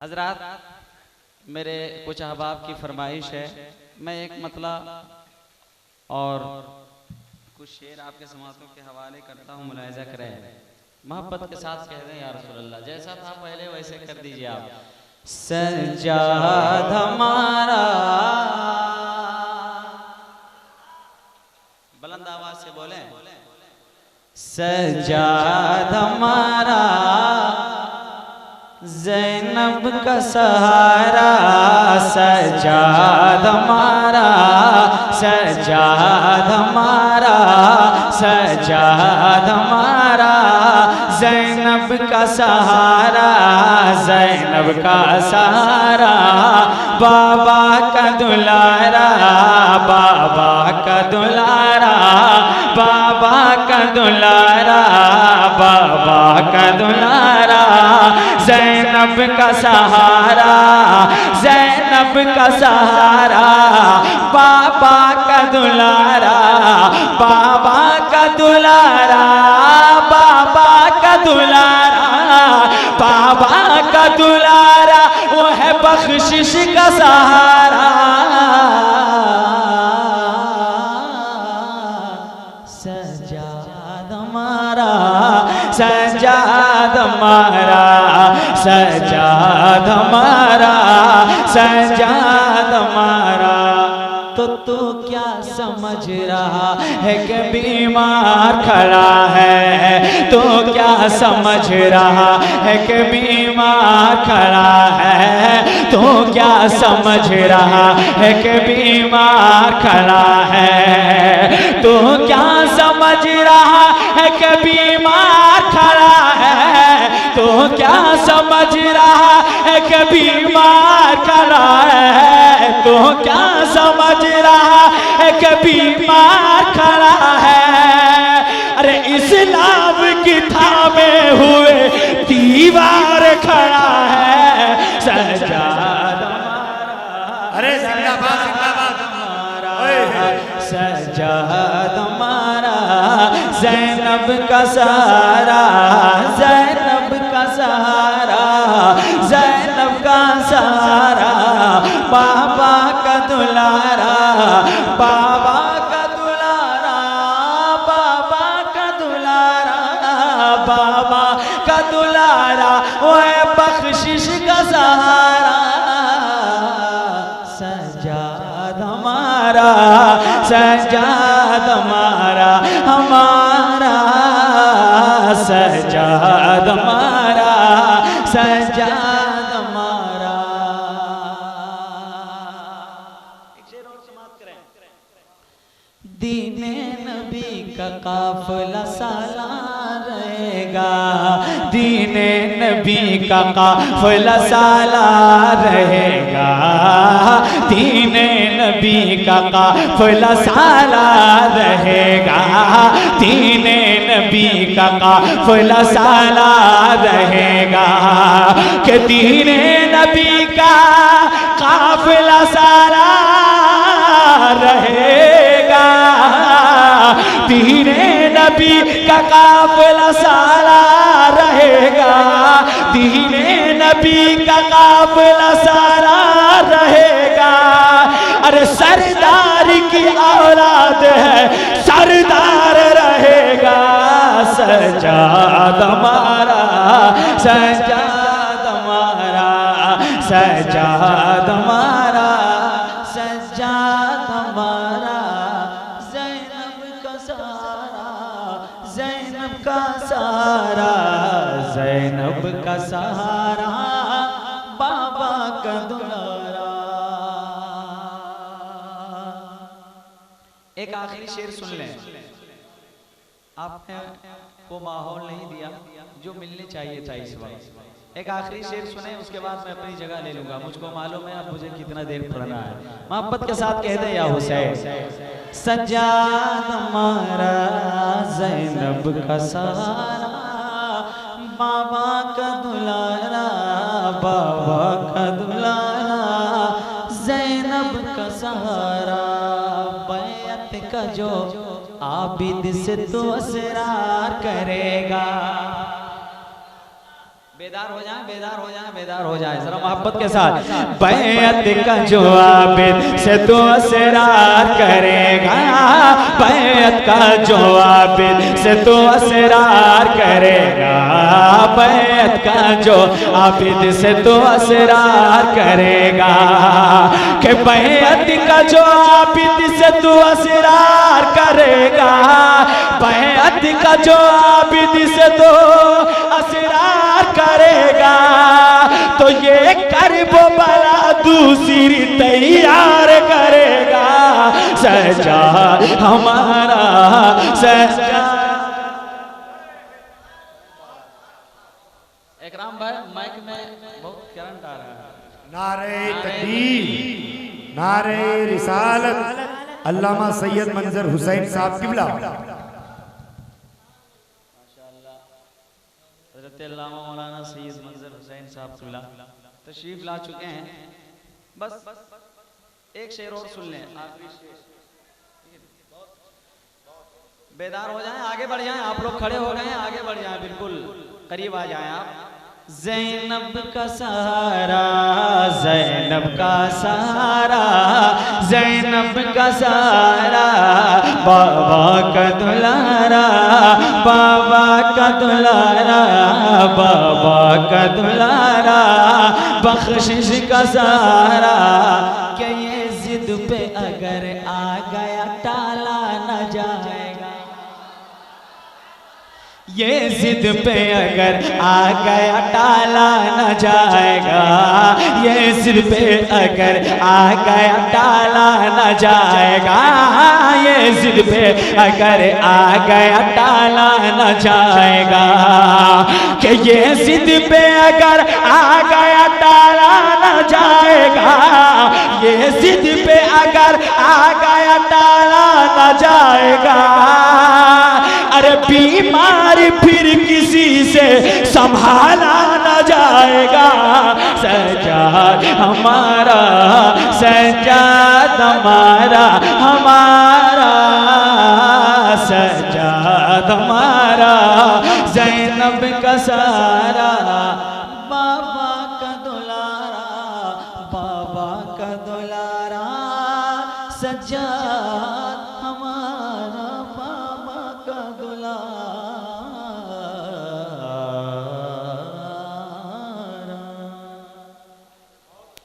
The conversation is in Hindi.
हजरात, मेरे कुछ अहबाब की फरमाइश है, मैं एक मतला और कुछ शेर आपके समातों के हवाले करता हूँ, मुलाहिजा करें, मोहब्बत के साथ कह दें या रसूल अल्लाह। जैसा था पहले वैसे कर दीजिए आप। सज्जाद हमारा, बुलंद आवाज से बोलें, सज्जाद हमारा ज़ैनब का सहारा, सज्जाद हमारा, सज्जाद हमारा, सज्जाद हमारा, ज़ैनब का सहारा, ज़ैनब का सहारा, बाबा का दुलारा, बाबा का दुलारा, बाबा का दुलारा, बाबा का दुलारा, ज़ैनब का सहारा, ज़ैनब का सहारा, बाबा का दुलारा, बाबा का दुलारा, बाबा का दुलारा, बाबा का दुलारा, वो है बख्शिश का सहारा। सज्जाद हमारा, सज्जाद हमारा, सज्जाद हमारा, सज्जाद हमारा। तो तू क्या समझ रहा है कि बीमार खड़ा है, तो क्या समझ रहा है कि बीमार खड़ा है, तो क्या समझ रहा है कि बीमार खड़ा है, तो क्या समझ रहा है कि बीमार खड़ा है, तो क्या समझ रहा है कि बीमार खड़ा है, तो क्या समझ रहा है कि बीमार खड़ा है। अरे इस्लाम की थामे हुए दीवार खड़ा है, सज्जाद हमारा, अरे जिंदाबाद जिंदाबाद हमारा, सज्जाद हमारा, ज़ैनब का सहारा, ज़ैनब का सहारा, ज़ैनब का सहारा, बाबा का दुलारा, बाबा का दुलारा, बाबा का दुलारा, बाबा का दुलारा, वो है बख्शिश का सहारा। सज्जाद हमारा, सज्जाद हमारा, हमारा सज्जाद हमारा, सज्जाद हमारा। एक शेर और समाप्त करें। दीने नबी का काफिला सालान रहेगा, दीने नबी का काफिला सालान रहेगा, दीने नबी का काफिला सालान रहेगा, दीने नबी का काफिला सालान रहेगा, कि दीने नबी का काफिला सालान रहेगा, दीने नबी का काफिला सालान रहेगा, दीने नबी का काफिला सालान रहेगा। अरे सरदार की औलाद है, सरदार रहेगा, सज्जाद हमारा, सज्जाद हमारा, सज्जाद हमारा, सज्जाद हमारा, ज़ैनब का सहारा, ज़ैनब का सहारा, ज़ैनब का सहारा, बाबा का दुलारा। एक आखिरी शेर सुन लें। आपने वो माहौल नहीं दिया जो मिलने चाहिए था इस वक्त। एक आखिरी शेर सुने, उसके बाद मैं अपनी जगह ले लूंगा। मुझको मालूम है अब मुझे कितना देर पढ़ना है। मोहब्बत के साथ कह दे या हुसैन। सज्जाद हमारा, ज़ैनब का सहारा, बाबा का दुलारा, बाबा का दुलारा, ज़ैनब का सहारा, बैत का जो आबिद से तो असरार करेगा, बेदार हो जाए, बेदार हो जाए, बेदार हो जाए जरा मोहब्बत के साथ। बैत का जो आबिद से तो असरार करेगा, बैत का जो आबिद से तो असरार करेगा, बैत का जो आबिद से तो असरार करेगा, कि बैत का जो आबिद से तो असरार करेगा, बैत का जो आबिद से तो असरार करेगा, तो ये करबो बला दूसरी तैयार करेगा, सजा हमारा सजा। इकराम भाई माइक में बहुत करंट आ रहा है। नारे तकबीर, नारे रिसालत, अल्लामा सैयद मंजर हुसैन साहब किबला। मौलाना सैयद मंजर हुसैन साहब किबला तशरीफ ला चुके हैं। बस एक शेर और सुन लें, आखिरी शेर। बेदार हो जाएं, आगे बढ़ जाएं, आप लोग खड़े हो गए हैं, आगे बढ़ जाएं, बिल्कुल करीब आ जाएं आप। ज़ैनब का सहारा, ज़ैनब का सहारा, ज़ैनब का सहारा, बाबा का दुलारा, बाबा का दुलारा, बाबा का दुलारा, बख्शिश का सहारा, कि ये जिद पे अगर आ गया टाला न जाएगा, ये जिद पे अगर आ गया टाला न जाएगा, ये जिद पे अगर आ गया टाला न जाएगा, ये जिद पे अगर आ गया टाला न जाएगा, कि ये जिद पे अगर आ गया टाला न जाएगा, ये जिद पे अगर आ गया टाला न जाएगा, अरे बीमारी फिर किसी से संभाला न जाएगा, सजाद हमारा, सजाद हमारा, हमारा सजाद हमारा, ज़ैनब का सहारा, बाबा का दुलारा, बाबा का दुलारा, सजाद हमारा।